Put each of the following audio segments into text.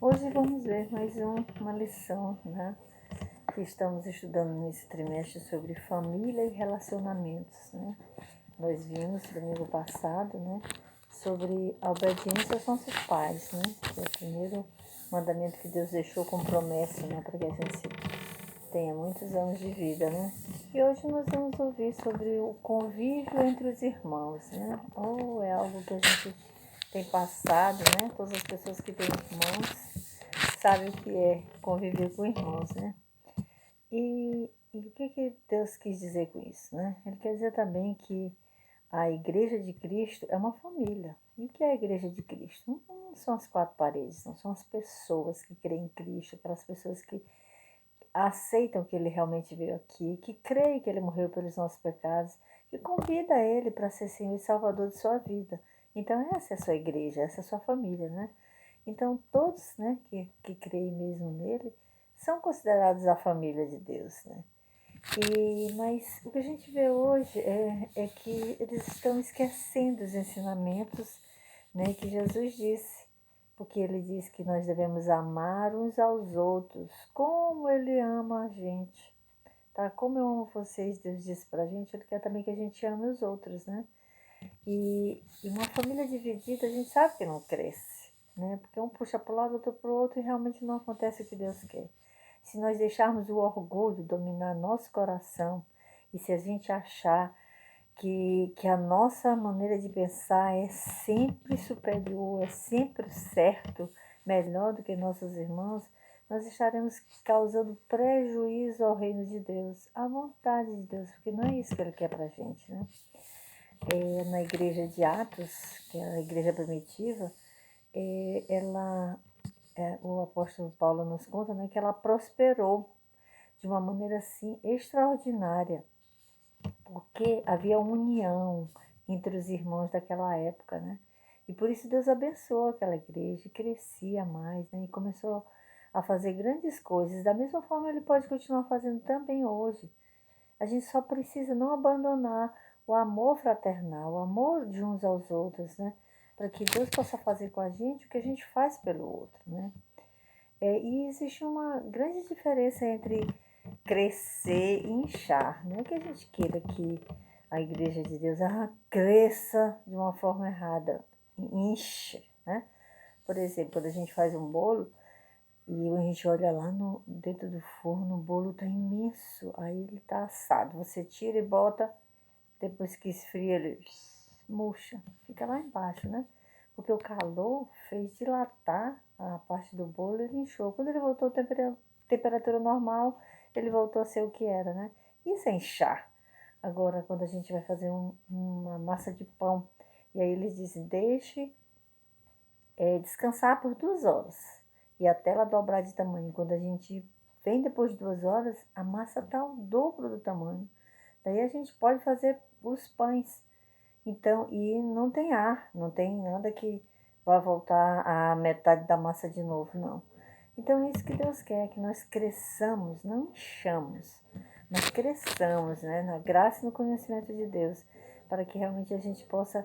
Hoje vamos ver mais uma lição, né, que estamos estudando nesse trimestre sobre família e relacionamentos, né. Nós vimos domingo passado, né, sobre a obediência aos nossos pais, né, que é o primeiro mandamento que Deus deixou como promessa, né, para que a gente tenha muitos anos de vida, né. E hoje nós vamos ouvir sobre o convívio entre os irmãos, né. É algo que a gente tem passado, né, todas as pessoas que têm irmãos sabem o que é conviver com irmãos, né? E o que Deus quis dizer com isso, né? Ele quer dizer também que a Igreja de Cristo é uma família. E o que é a Igreja de Cristo? Não são as quatro paredes, não são as pessoas que creem em Cristo, aquelas pessoas que aceitam que Ele realmente veio aqui, que creem que Ele morreu pelos nossos pecados, que convida Ele para ser Senhor e Salvador de sua vida. Então essa é a sua igreja, essa é a sua família, né? Então, todos, né, que creem mesmo nele são considerados a família de Deus, né? Mas o que a gente vê hoje é que eles estão esquecendo os ensinamentos, né, que Jesus disse, porque ele diz que nós devemos amar uns aos outros, como ele ama a gente, tá? Como eu amo vocês, Deus disse pra gente, ele quer também que a gente ame os outros, né? E uma família dividida, a gente sabe que não cresce, né? Porque um puxa para o lado, outro para o outro e realmente não acontece o que Deus quer. Se nós deixarmos o orgulho dominar nosso coração e se a gente achar que a nossa maneira de pensar é sempre superior, é sempre certo, melhor do que nossos irmãos, nós estaremos causando prejuízo ao reino de Deus, à vontade de Deus, porque não é isso que Ele quer para a gente, né? Na igreja de Atos, que é a igreja primitiva, o apóstolo Paulo nos conta, né, que ela prosperou de uma maneira assim extraordinária, porque havia união entre os irmãos daquela época, né? E por isso Deus abençoou aquela igreja, crescia mais, né? E começou a fazer grandes coisas. Da mesma forma, Ele pode continuar fazendo também hoje. A gente só precisa não abandonar o amor fraternal, o amor de uns aos outros, né? Para que Deus possa fazer com a gente o que a gente faz pelo outro, né? E existe uma grande diferença entre crescer e inchar. Não é que a gente queira que a igreja de Deus cresça de uma forma errada, inche, né? Por exemplo, quando a gente faz um bolo, e a gente olha lá dentro do forno, o bolo está imenso, aí ele está assado. Você tira e bota, depois que esfria ele murcha, fica lá embaixo, né? Porque o calor fez dilatar a parte do bolo e ele inchou. Quando ele voltou à temperatura normal, ele voltou a ser o que era, né? Isso é inchar. Agora, quando a gente vai fazer uma massa de pão, e aí eles dizem, deixe descansar por 2 horas e até ela dobrar de tamanho. Quando a gente vem depois de 2 horas, a massa está o dobro do tamanho. Daí a gente pode fazer os pães. Então, e não tem ar, não tem nada que vá voltar a metade da massa de novo, não. Então é isso que Deus quer, que nós cresçamos, não enxamos, mas cresçamos, né, na graça e no conhecimento de Deus, para que realmente a gente possa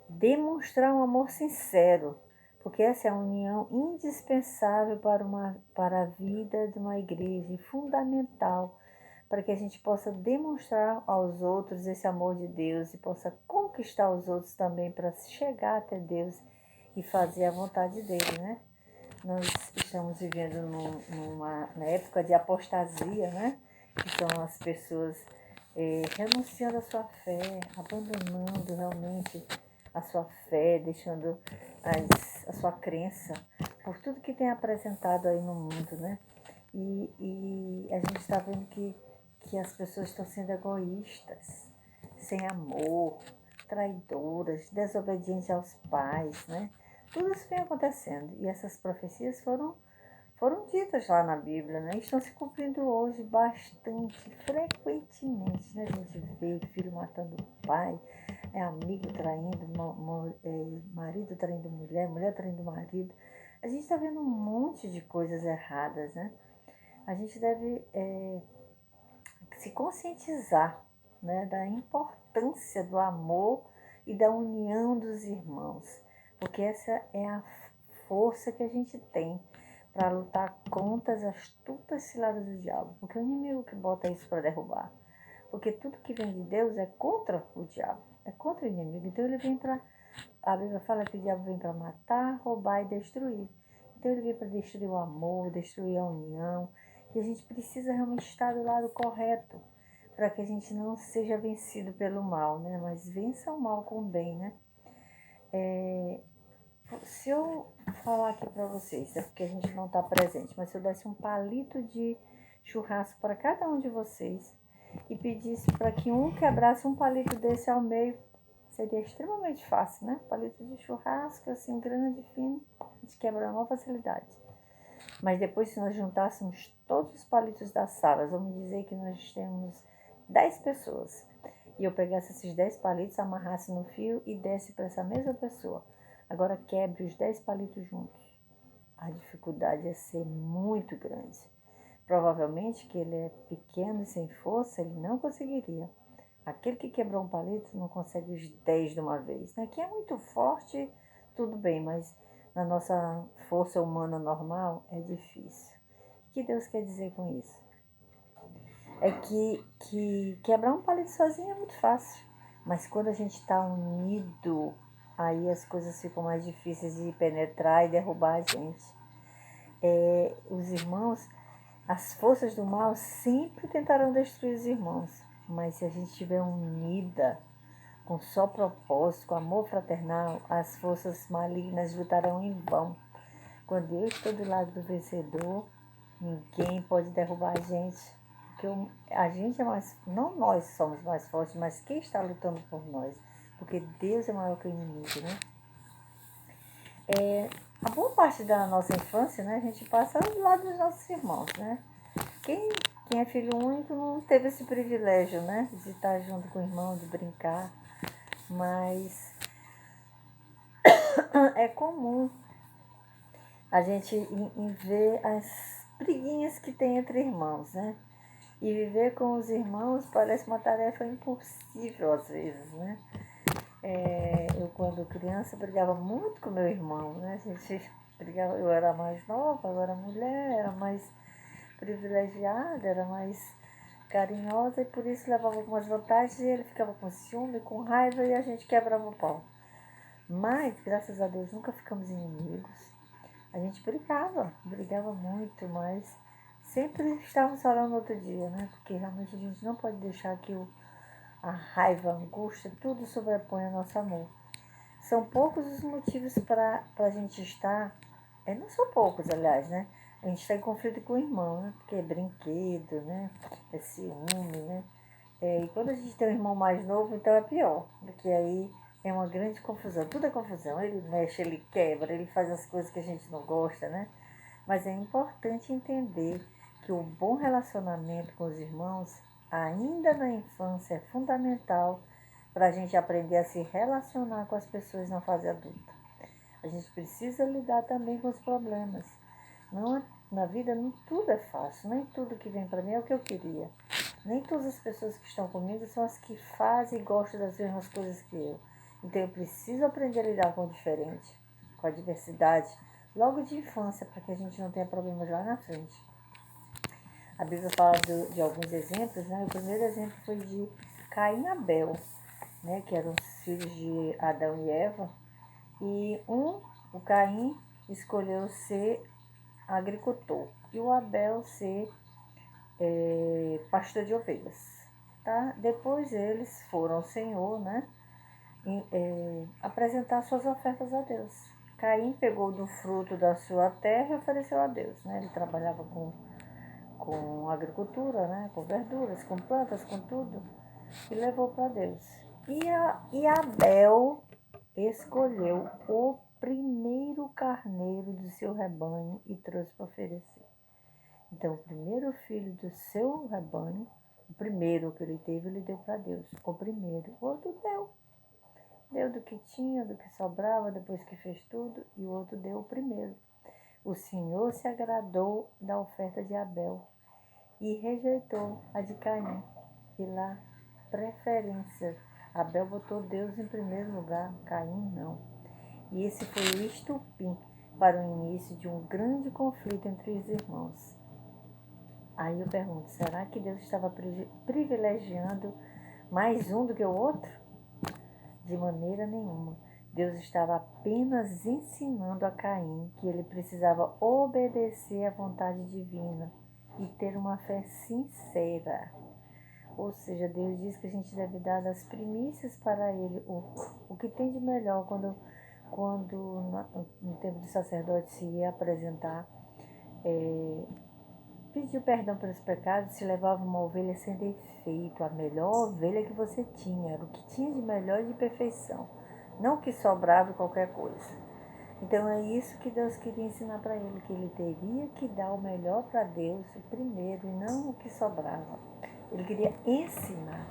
demonstrar um amor sincero, porque essa é a união indispensável para a vida de uma igreja e fundamental para que a gente possa demonstrar aos outros esse amor de Deus e possa conquistar os outros também para chegar até Deus e fazer a vontade dele, né? Nós estamos vivendo na época de apostasia, né? Que são as pessoas renunciando à sua fé, abandonando realmente a sua fé, deixando a sua crença por tudo que tem apresentado aí no mundo, né? E a gente está vendo que as pessoas estão sendo egoístas, sem amor, traidoras, desobedientes aos pais, né? Tudo isso vem acontecendo e essas profecias foram ditas lá na Bíblia, né? E estão se cumprindo hoje bastante, frequentemente, né? A gente vê filho matando o pai, amigo traindo, marido traindo mulher, mulher traindo marido. A gente está vendo um monte de coisas erradas, né? A gente deve se conscientizar, né, da importância do amor e da união dos irmãos, porque essa é a força que a gente tem para lutar contra as astutas ciladas do diabo. Porque o inimigo que bota isso para derrubar. Porque tudo que vem de Deus é contra o diabo, é contra o inimigo. Então ele vem para... A Bíblia fala que o diabo vem para matar, roubar e destruir. Então ele vem para destruir o amor, destruir a união. E a gente precisa realmente estar do lado correto, para que a gente não seja vencido pelo mal, né? Mas vença o mal com o bem, né? Se eu falar aqui para vocês, é porque a gente não está presente, mas se eu desse um palito de churrasco para cada um de vocês e pedisse para que um quebrasse um palito desse ao meio, seria extremamente fácil, né? Palito de churrasco, assim, grande, fino, a gente quebra uma facilidade. Mas depois, se nós juntássemos todos os palitos da sala, vamos dizer que nós temos 10 pessoas, e eu pegasse esses 10 palitos, amarrasse no fio e desse para essa mesma pessoa. Agora quebre os 10 palitos juntos. A dificuldade é ser muito grande. Provavelmente que ele é pequeno e sem força, ele não conseguiria. Aquele que quebrou um palito não consegue os 10 de uma vez, né? Quem é muito forte, tudo bem, mas na nossa força humana normal é difícil. O que Deus quer dizer com isso? É que quebrar um palito sozinho é muito fácil, mas quando a gente está unido, aí as coisas ficam mais difíceis de penetrar e derrubar a gente. Os irmãos, as forças do mal sempre tentarão destruir os irmãos, mas se a gente estiver unida, com só propósito, com amor fraternal, as forças malignas lutarão em vão. Quando eu estou do lado do vencedor, ninguém pode derrubar a gente. Porque a gente é mais... Não nós somos mais fortes, mas quem está lutando por nós. Porque Deus é maior que o inimigo, né? A boa parte da nossa infância, né? A gente passa ao lado dos nossos irmãos, né? Quem é filho único não teve esse privilégio, né? De estar junto com o irmão, de brincar. Mas é comum a gente ver as briguinhas que tem entre irmãos, né? E viver com os irmãos parece uma tarefa impossível às vezes, né? Eu, quando criança, brigava muito com meu irmão, né? A gente brigava, eu era mais nova, eu era mulher, era mais privilegiada, era mais carinhosa e por isso levava algumas vantagens e ele ficava com ciúme, com raiva e a gente quebrava o pau. Mas, graças a Deus, nunca ficamos inimigos. A gente brigava muito, mas sempre estávamos falando no outro dia, né? Porque realmente a gente não pode deixar que a raiva, a angústia, tudo sobreponha nosso amor. São poucos os motivos para a gente estar, não são poucos, aliás, né? A gente está em conflito com o irmão, né? Porque é brinquedo, né? É ciúme, né? E quando a gente tem um irmão mais novo, então é pior, porque aí é uma grande confusão. Tudo é confusão. Ele mexe, ele quebra, ele faz as coisas que a gente não gosta, né? Mas é importante entender que o bom relacionamento com os irmãos, ainda na infância, é fundamental para a gente aprender a se relacionar com as pessoas na fase adulta. A gente precisa lidar também com os problemas. Não, na vida nem tudo é fácil, nem tudo que vem para mim é o que eu queria. Nem todas as pessoas que estão comigo são as que fazem e gostam das mesmas coisas que eu. Então eu preciso aprender a lidar com o diferente, com a diversidade, logo de infância, para que a gente não tenha problemas lá na frente. A Bíblia fala de alguns exemplos, né? O primeiro exemplo foi de Caim e Abel, né? Que eram os filhos de Adão e Eva. E o Caim, escolheu ser agricultor e o Abel ser pastor de ovelhas. Tá? Depois eles foram ao Senhor, né? Apresentar suas ofertas a Deus. Caim pegou do fruto da sua terra e ofereceu a Deus. Né? Ele trabalhava com agricultura, né? Com verduras, com plantas, com tudo, e levou para Deus. E Abel escolheu o primeiro carneiro do seu rebanho e trouxe para oferecer. Então, o primeiro filho do seu rebanho, o primeiro que ele teve, ele deu para Deus. O primeiro, o outro deu. Deu do que tinha, do que sobrava, depois que fez tudo, e o outro deu o primeiro. O Senhor se agradou da oferta de Abel e rejeitou a de Caim, pela preferência. Abel botou Deus em primeiro lugar, Caim não. E esse foi o estupim para o início de um grande conflito entre os irmãos. Aí eu pergunto, será que Deus estava privilegiando mais um do que o outro? De maneira nenhuma. Deus estava apenas ensinando a Caim que ele precisava obedecer à vontade divina e ter uma fé sincera. Ou seja, Deus diz que a gente deve dar as primícias para Ele, o que tem de melhor quando no tempo do sacerdote se ia apresentar, pediu perdão pelos pecados, se levava uma ovelha sem defeito, a melhor ovelha que você tinha, era o que tinha de melhor e de perfeição, não o que sobrava qualquer coisa. Então é isso que Deus queria ensinar para ele, que ele teria que dar o melhor para Deus primeiro e não o que sobrava. Ele queria ensinar.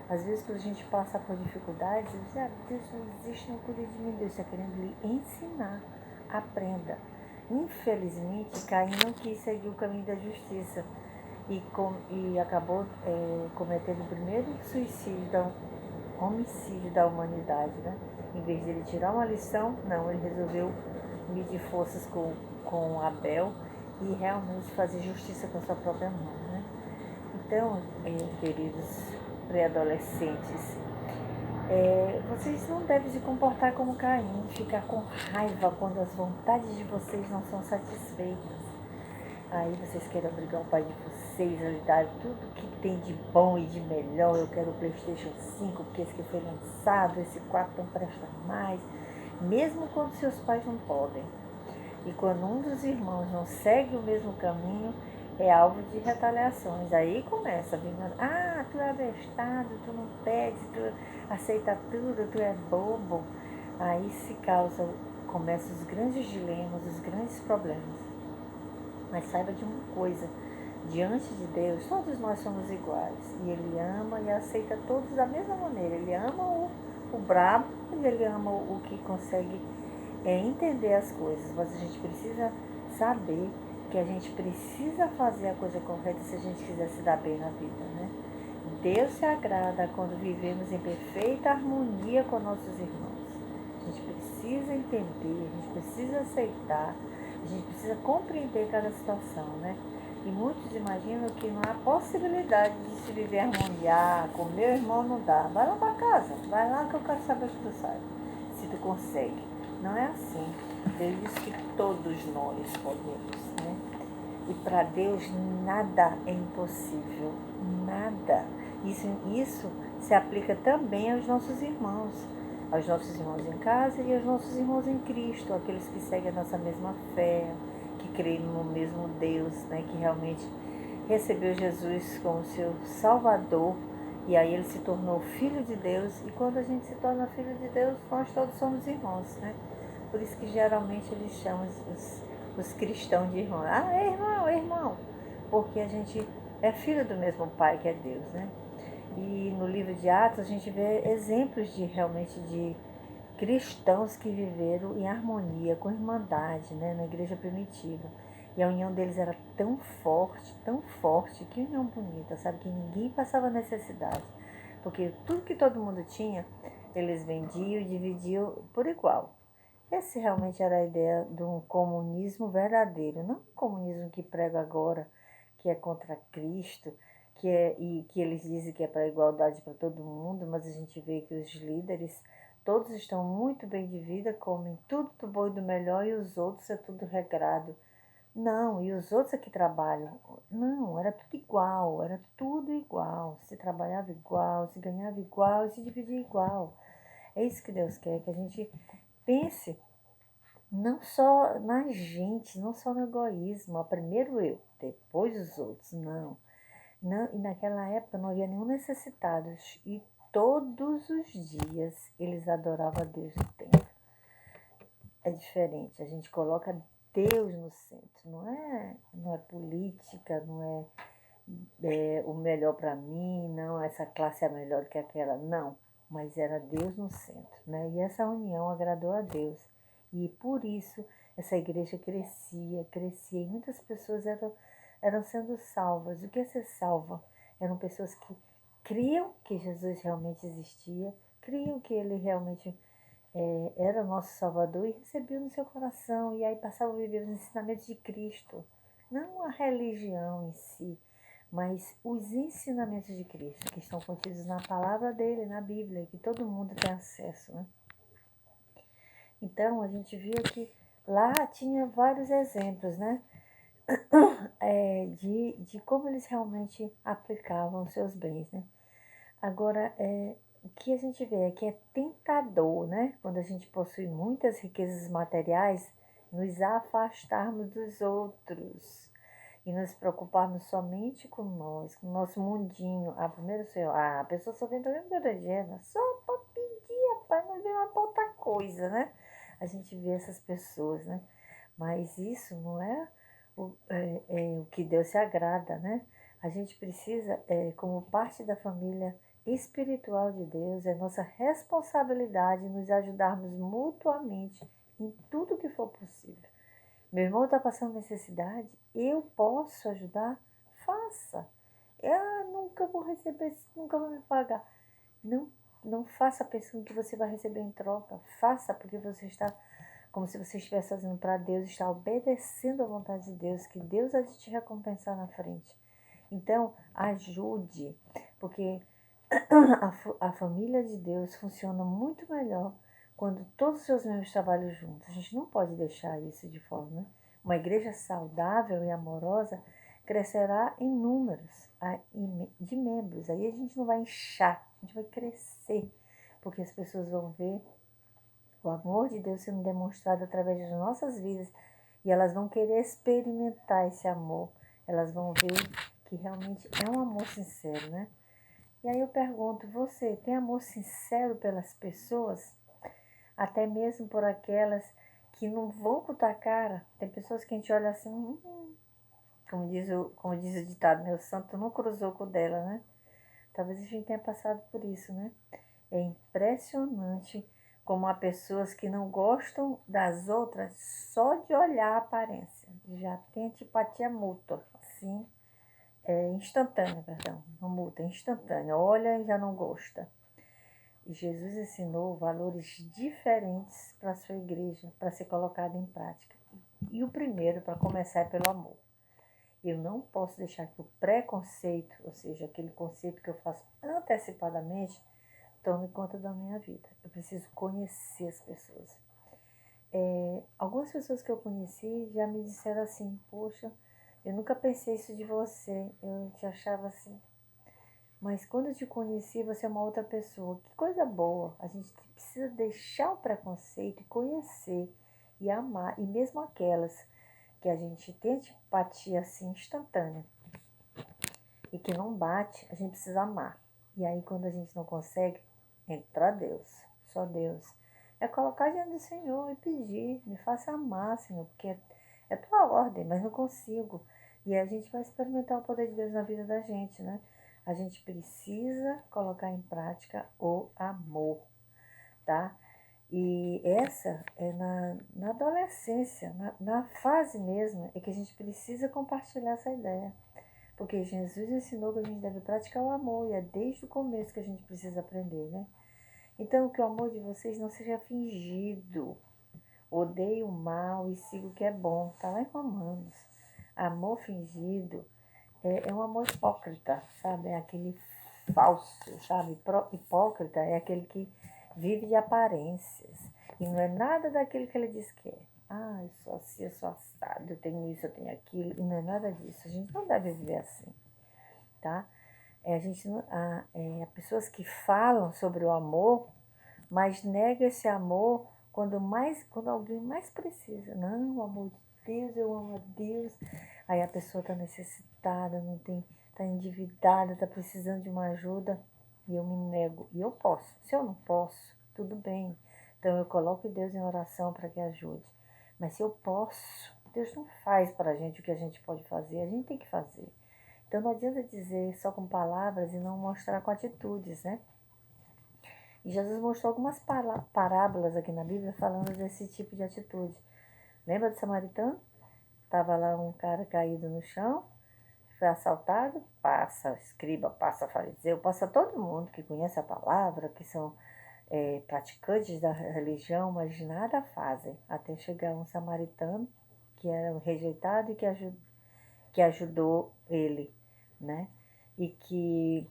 Às vezes quando a gente passa por dificuldades, ele diz, Deus não existe, não cuida de mim, Deus está querendo lhe ensinar. Aprenda. Infelizmente, Caim não quis seguir o caminho da justiça e acabou cometendo o primeiro homicídio da humanidade, né? Em vez de ele tirar uma lição, não, ele resolveu medir forças com Abel e realmente fazer justiça com a sua própria mão, né? Então, queridos pré-adolescentes, vocês não devem se comportar como Caim, ficar com raiva quando as vontades de vocês não são satisfeitas. Aí vocês querem obrigar o pai de vocês a lhe dar tudo que tem de bom e de melhor. Eu quero o PlayStation 5 porque esse que foi lançado, esse 4 não presta mais. Mesmo quando seus pais não podem. E quando um dos irmãos não segue o mesmo caminho, é alvo de retaliações. Aí começa a vir, tu é abestado, tu não pede, tu aceita tudo, tu é bobo. Aí começam os grandes dilemas, os grandes problemas. Mas saiba de uma coisa, diante de Deus, todos nós somos iguais. E Ele ama e aceita todos da mesma maneira. Ele ama o brabo e Ele ama o que consegue entender as coisas. Mas a gente precisa saber que a gente precisa fazer a coisa correta se a gente quiser se dar bem na vida, né? Deus se agrada quando vivemos em perfeita harmonia com nossos irmãos. A gente precisa entender, a gente precisa aceitar, a gente precisa compreender cada situação, né? E muitos imaginam que não há possibilidade de se viver harmonia. Com meu irmão não dá. Vai lá para casa, vai lá que eu quero saber o que tu sabe. Se tu consegue. Não é assim. Deus diz que todos nós podemos, né? E para Deus nada é impossível. Nada. Isso se aplica também aos nossos irmãos em casa e aos nossos irmãos em Cristo, aqueles que seguem a nossa mesma fé, que creem no mesmo Deus, né, que realmente recebeu Jesus como seu Salvador, e aí ele se tornou filho de Deus, e quando a gente se torna filho de Deus, nós todos somos irmãos, né? Por isso que geralmente eles chamam os cristãos de irmão. É irmão, porque a gente é filho do mesmo Pai que é Deus, né? E no livro de Atos a gente vê exemplos de cristãos que viveram em harmonia, com irmandade, né, na igreja primitiva. E a união deles era tão forte, que união bonita, sabe? Que ninguém passava necessidade. Porque tudo que todo mundo tinha, eles vendiam e dividiam por igual. Essa realmente era a ideia de um comunismo verdadeiro, não um comunismo que prega agora, que é contra Cristo, e que eles dizem que é para a igualdade para todo mundo, mas a gente vê que os líderes, todos estão muito bem de vida, comem tudo do bom e do melhor, e os outros é tudo regrado. Não, e os outros é que trabalham. Não, era tudo igual, era tudo igual. Se trabalhava igual, se ganhava igual, e se dividia igual. É isso que Deus quer, que a gente pense não só na gente, não só no egoísmo, primeiro eu, depois os outros, não. Não, e naquela época não havia nenhum necessitado, e todos os dias eles adoravam a Deus no templo. É diferente, a gente coloca Deus no centro, não é política, não é o melhor para mim, não, essa classe é melhor do que aquela, não. Mas era Deus no centro, né? E essa união agradou a Deus. E por isso essa igreja crescia, e muitas pessoas eram sendo salvas. O que é ser salva? Eram pessoas que criam que Jesus realmente existia, criam que ele realmente era o nosso Salvador e recebeu no seu coração, e aí passava a viver os ensinamentos de Cristo, não a religião em si, mas os ensinamentos de Cristo, que estão contidos na palavra dele, na Bíblia, que todo mundo tem acesso, né? Então, a gente viu que lá tinha vários exemplos, né? De como eles realmente aplicavam seus bens, né? Agora, o que a gente vê é que é tentador, né? Quando a gente possui muitas riquezas materiais, nos afastarmos dos outros e nos preocuparmos somente com nós, com o nosso mundinho. Primeiro, Senhor, a pessoa só vem para mim por dinheiro, só para pedir, rapaz, não vem para outra coisa, né? A gente vê essas pessoas, né? Mas isso não é o que Deus se agrada, né? A gente precisa, como parte da família espiritual de Deus, é nossa responsabilidade nos ajudarmos mutuamente em tudo que for possível. Meu irmão está passando necessidade, eu posso ajudar? Faça. Nunca vou receber, nunca vou me pagar. Não, não faça pensando que você vai receber em troca. Faça porque você está, como se você estivesse fazendo para Deus, está obedecendo à vontade de Deus, que Deus há de te recompensar na frente. Então, ajude, porque a família de Deus funciona muito melhor quando todos os seus membros trabalham juntos. A gente não pode deixar isso de fora, né? Uma igreja saudável e amorosa crescerá em números de membros. Aí a gente não vai inchar, a gente vai crescer, porque as pessoas vão ver o amor de Deus sendo demonstrado através das nossas vidas e elas vão querer experimentar esse amor. Elas vão ver que realmente é um amor sincero, né? E aí eu pergunto, você tem amor sincero pelas pessoas? Até mesmo por aquelas que não vão com tua cara? Tem pessoas que a gente olha assim, como diz o ditado, meu santo não cruzou com o dela, né? Talvez a gente tenha passado por isso, né? É impressionante como há pessoas que não gostam das outras só de olhar a aparência. Já tem antipatia mútua, assim, instantânea, perdão, não mútua, é instantânea. Olha e já não gosta. E Jesus ensinou valores diferentes para a sua igreja, para ser colocado em prática. E o primeiro, para começar, é pelo amor. Eu não posso deixar que o preconceito, ou seja, aquele conceito que eu faço antecipadamente, tome conta da minha vida. Eu preciso conhecer as pessoas. Algumas pessoas que eu conheci já me disseram assim, poxa, eu nunca pensei isso de você, eu te achava assim. Mas quando eu te conheci, você é uma outra pessoa. Que coisa boa. A gente precisa deixar o preconceito e conhecer e amar. E mesmo aquelas que a gente tem antipatia assim instantânea e que não bate, a gente precisa amar. E aí quando a gente não consegue, entra Deus, só Deus. É colocar diante do Senhor e pedir, me faça amar, Senhor, porque é tua ordem, mas não consigo. E a gente vai experimentar o poder de Deus na vida da gente, né? A gente precisa colocar em prática o amor, tá? E essa é na adolescência, na fase mesmo, é que a gente precisa compartilhar essa ideia. Porque Jesus ensinou que a gente deve praticar o amor, e é desde o começo que a gente precisa aprender, né? Então, que o amor de vocês não seja fingido. Odeie o mal e siga o que é bom. Está lá em Romanos. Amor fingido é um amor hipócrita, sabe? É aquele falso, sabe? Hipócrita é aquele que vive de aparências. E não é nada daquilo que ele diz que é. Eu sou assim, eu sou assado, eu tenho isso, eu tenho aquilo. E não é nada disso. A gente não deve viver assim, tá? A gente há pessoas que falam sobre o amor, mas negam esse amor quando alguém mais precisa. Não, o amor de Deus, eu amo a Deus. Aí a pessoa está necessitada, não tem, está endividada, está precisando de uma ajuda e eu me nego. E eu posso. Se eu não posso, tudo bem. Então eu coloco Deus em oração para que ajude. Mas se eu posso, Deus não faz para a gente o que a gente pode fazer, a gente tem que fazer. Então não adianta dizer só com palavras e não mostrar com atitudes, né? E Jesus mostrou algumas parábolas aqui na Bíblia falando desse tipo de atitude. Lembra do samaritano? Estava lá um cara caído no chão, foi assaltado, passa escriba, passa fariseu, passa todo mundo que conhece a palavra, que são praticantes da religião, mas nada fazem, até chegar um samaritano que era rejeitado e que ajudou ele, né? E que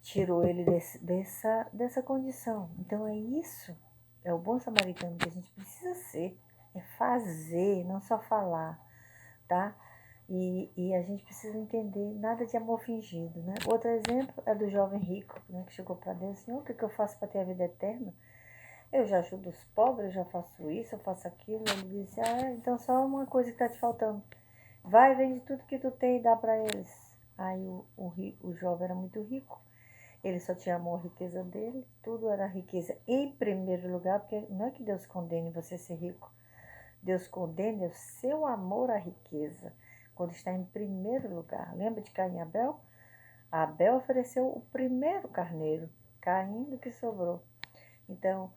tirou ele dessa condição. Então é isso, é o bom samaritano que a gente precisa ser, é fazer, não só falar, tá? E a gente precisa entender nada de amor fingido, né? Outro exemplo é do jovem rico, né, que chegou para Deus, Senhor, o que eu faço para ter a vida eterna? Eu já ajudo os pobres, eu já faço isso, eu faço aquilo. Ele disse, então só uma coisa que está te faltando. Vai, vende tudo que tu tem e dá para eles. Aí o jovem era muito rico. Ele só tinha amor à riqueza dele. Tudo era riqueza em primeiro lugar, porque não é que Deus condene você ser rico. Deus condena o seu amor à riqueza, quando está em primeiro lugar. Lembra de Caim e Abel? Abel ofereceu o primeiro carneiro, Caim do que sobrou. Então,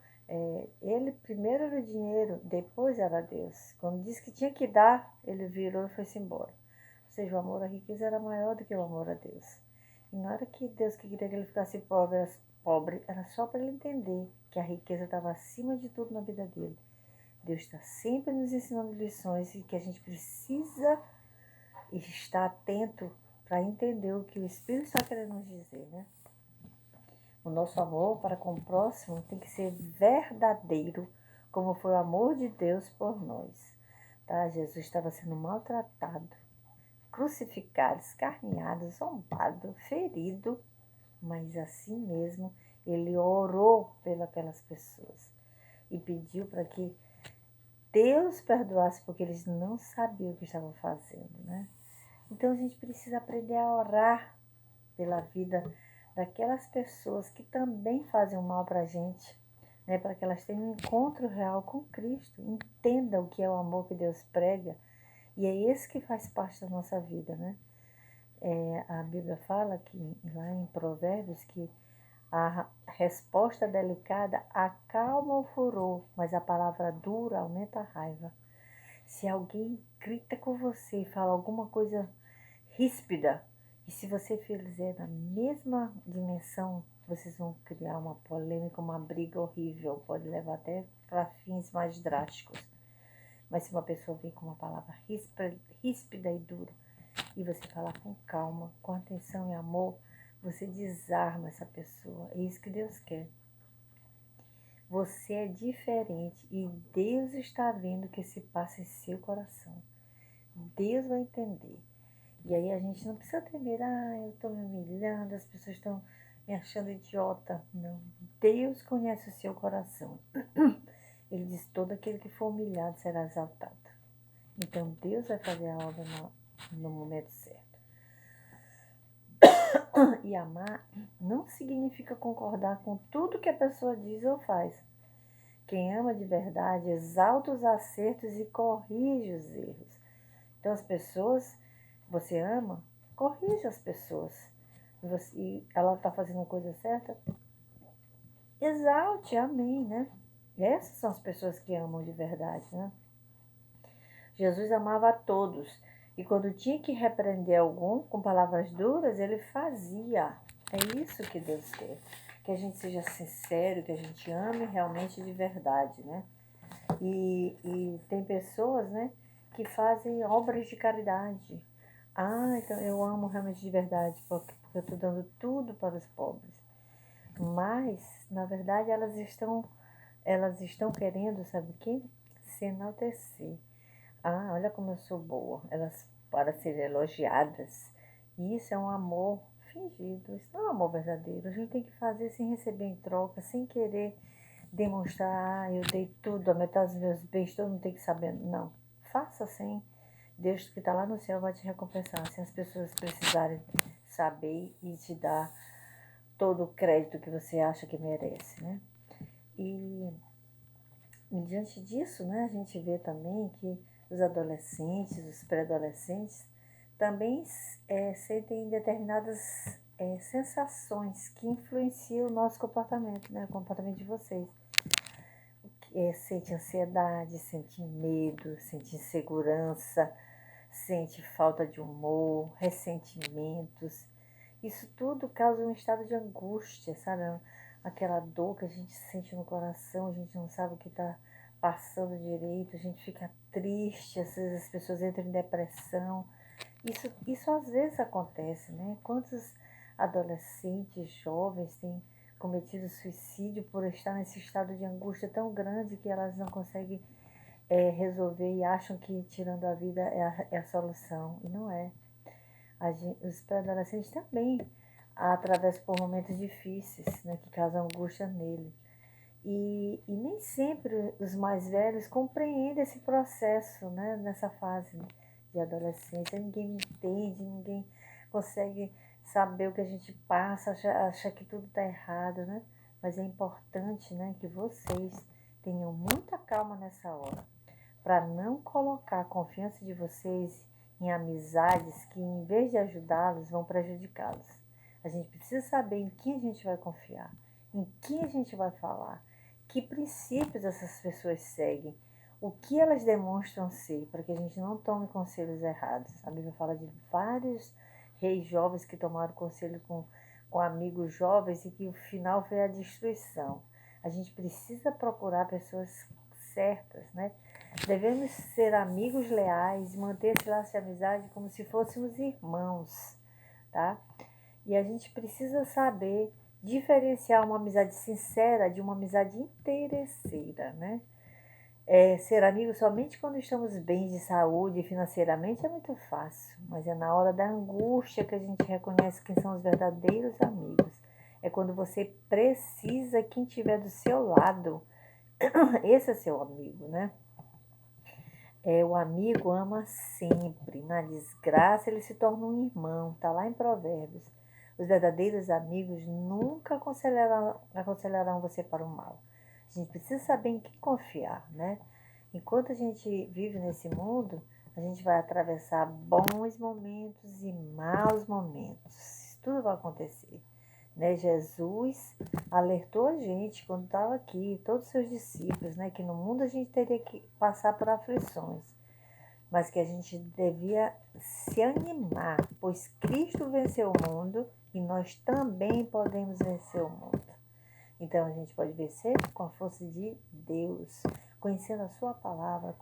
ele primeiro era o dinheiro, depois era Deus. Quando disse que tinha que dar, ele virou e foi-se embora. Ou seja, o amor à riqueza era maior do que o amor a Deus. E não era que Deus queria que ele ficasse pobre, era só para ele entender que a riqueza estava acima de tudo na vida dele. Deus está sempre nos ensinando lições e que a gente precisa estar atento para entender o que o Espírito está querendo nos dizer, né? O nosso amor para com o próximo tem que ser verdadeiro, como foi o amor de Deus por nós. Tá? Jesus estava sendo maltratado, crucificado, escarneado, zombado, ferido, mas assim mesmo ele orou pelas pessoas e pediu para que Deus perdoasse, porque eles não sabiam o que estavam fazendo, né? Então a gente precisa aprender a orar pela vida daquelas pessoas que também fazem o mal para a gente, né? Para que elas tenham um encontro real com Cristo, entendam o que é o amor que Deus prega, e é esse que faz parte da nossa vida, né? A Bíblia fala que lá em Provérbios que a resposta delicada acalma o furor, mas a palavra dura aumenta a raiva. Se alguém grita com você e fala alguma coisa ríspida, e se você fizer na mesma dimensão, vocês vão criar uma polêmica, uma briga horrível, pode levar até para fins mais drásticos. Mas se uma pessoa vem com uma palavra ríspida e dura, e você falar com calma, com atenção e amor, você desarma essa pessoa. É isso que Deus quer. Você é diferente e Deus está vendo o que se passa em seu coração. Deus vai entender. E aí a gente não precisa temer, eu estou me humilhando, as pessoas estão me achando idiota. Não. Deus conhece o seu coração. Ele diz, todo aquele que for humilhado será exaltado. Então Deus vai fazer a obra no momento certo. E amar não significa concordar com tudo que a pessoa diz ou faz. Quem ama de verdade exalta os acertos e corrige os erros. Então as pessoas, você ama, corrige as pessoas. E ela está fazendo a coisa certa, exalte, amém, né? Essas são as pessoas que amam de verdade, né? Jesus amava a todos. E quando tinha que repreender algum com palavras duras, ele fazia. É isso que Deus quer. Que a gente seja sincero, que a gente ame realmente de verdade, né? E tem pessoas, né, que fazem obras de caridade. Então eu amo realmente de verdade, porque eu estou dando tudo para os pobres. Mas, na verdade, elas estão querendo, sabe o quê? Se enaltecer. Olha como eu sou boa. Elas para serem elogiadas. E isso é um amor fingido. Isso não é um amor verdadeiro. A gente tem que fazer sem receber em troca, sem querer demonstrar, eu dei tudo, a metade dos meus bens, todo mundo tem que saber. Não. Faça assim. Deus que está lá no céu vai te recompensar. Se as pessoas precisarem saber e te dar todo o crédito que você acha que merece, né? E diante disso, né, a gente vê também que os adolescentes, os pré-adolescentes, também sentem determinadas sensações que influenciam o nosso comportamento, né, o comportamento de vocês. Sente ansiedade, sente medo, sente insegurança, sente falta de humor, ressentimentos. Isso tudo causa um estado de angústia, sabe? aquela dor que a gente sente no coração, a gente não sabe o que está passando direito, a gente fica triste, às vezes as pessoas entram em depressão. Isso às vezes acontece, né? Quantos adolescentes, jovens têm cometido suicídio por estar nesse estado de angústia tão grande que elas não conseguem resolver e acham que tirando a vida é a solução. E não é. Os pré-adolescentes também atravessam por momentos difíceis, né, que causam angústia nele. E nem sempre os mais velhos compreendem esse processo, né, nessa fase, né, de adolescência. Ninguém entende, ninguém consegue saber o que a gente passa, acha que tudo está errado, né? Mas é importante, né, que vocês tenham muita calma nessa hora, para não colocar a confiança de vocês em amizades que, em vez de ajudá-los, vão prejudicá-los. A gente precisa saber em quem a gente vai confiar, em quem a gente vai falar, que princípios essas pessoas seguem, o que elas demonstram ser, para que a gente não tome conselhos errados. A Bíblia fala de vários reis jovens que tomaram conselho com amigos jovens e que o final foi a destruição. A gente precisa procurar pessoas certas, né? Devemos ser amigos leais, manter esse laço de amizade como se fôssemos irmãos, tá? E a gente precisa saber diferenciar uma amizade sincera de uma amizade interesseira, né? Ser amigo somente quando estamos bem de saúde e financeiramente é muito fácil, mas é na hora da angústia que a gente reconhece quem são os verdadeiros amigos. É quando você precisa quem estiver do seu lado. Esse é seu amigo, né? O amigo ama sempre. Na desgraça, ele se torna um irmão. Está lá em Provérbios. Os verdadeiros amigos nunca aconselharão você para o mal. A gente precisa saber em que confiar, né? Enquanto a gente vive nesse mundo, a gente vai atravessar bons momentos e maus momentos. Isso tudo vai acontecer, né? Jesus alertou a gente quando estava aqui, todos os seus discípulos, né? Que no mundo a gente teria que passar por aflições, mas que a gente devia se animar, pois Cristo venceu o mundo e nós também podemos vencer o mundo. Então a gente pode vencer com a força de Deus, conhecendo a sua palavra,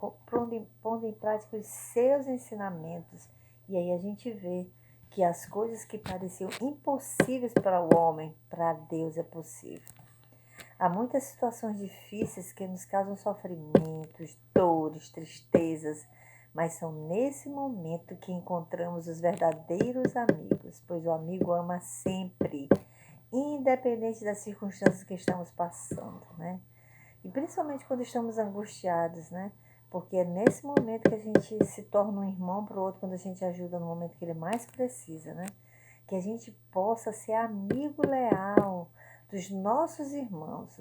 pondo em prática os seus ensinamentos. E aí a gente vê que as coisas que pareciam impossíveis para o homem, para Deus é possível. Há muitas situações difíceis que nos causam sofrimentos, dores, tristezas, mas são nesse momento que encontramos os verdadeiros amigos, pois o amigo ama sempre, independente das circunstâncias que estamos passando, né? E principalmente quando estamos angustiados, né? Porque é nesse momento que a gente se torna um irmão para o outro, quando a gente ajuda no momento que ele mais precisa, né? Que a gente possa ser amigo leal dos nossos irmãos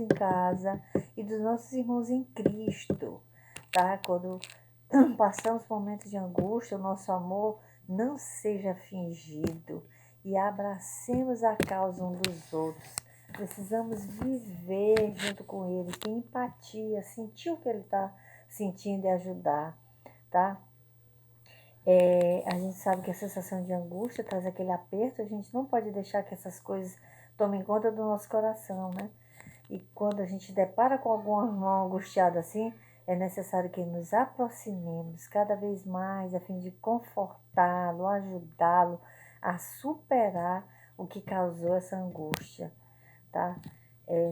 em casa e dos nossos irmãos em Cristo, tá? Quando passamos momentos de angústia, o nosso amor não seja fingido e abracemos a causa um dos outros. Precisamos viver junto com ele, ter empatia, sentir o que ele está sentindo e ajudar, tá? A gente sabe que a sensação de angústia traz aquele aperto, a gente não pode deixar que essas coisas tomem conta do nosso coração, né? E quando a gente depara com algum irmão angustiado assim, é necessário que nos aproximemos cada vez mais a fim de confortá-lo, ajudá-lo a superar o que causou essa angústia, tá?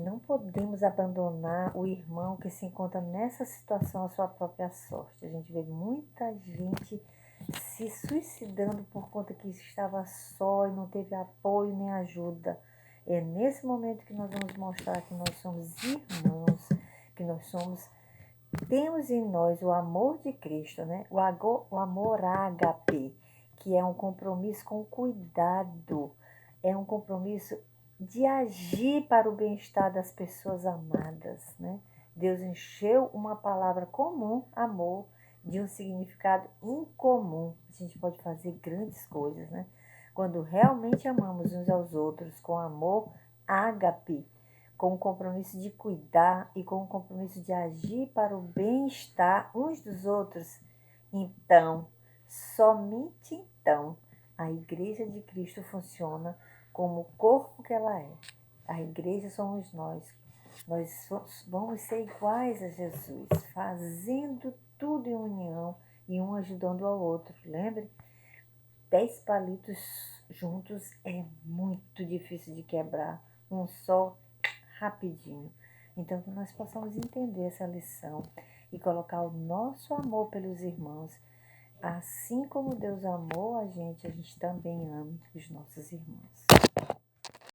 Não podemos abandonar o irmão que se encontra nessa situação à sua própria sorte. A gente vê muita gente se suicidando por conta que estava só e não teve apoio nem ajuda. É nesse momento que nós vamos mostrar que nós somos irmãos, que temos em nós o amor de Cristo, né? O amor ágape, que é um compromisso com cuidado, é um compromisso de agir para o bem-estar das pessoas amadas, né? Deus encheu uma palavra comum, amor, de um significado incomum. A gente pode fazer grandes coisas, né? Quando realmente amamos uns aos outros com amor ágape, com o compromisso de cuidar e com o compromisso de agir para o bem-estar uns dos outros, então, somente então, a Igreja de Cristo funciona como o corpo que ela é. A igreja somos nós. Nós vamos ser iguais a Jesus, fazendo tudo em união e um ajudando ao outro. Lembre? 10 palitos juntos é muito difícil de quebrar. Um só, rapidinho. Então, que nós possamos entender essa lição e colocar o nosso amor pelos irmãos. Assim como Deus amou a gente também ama os nossos irmãos.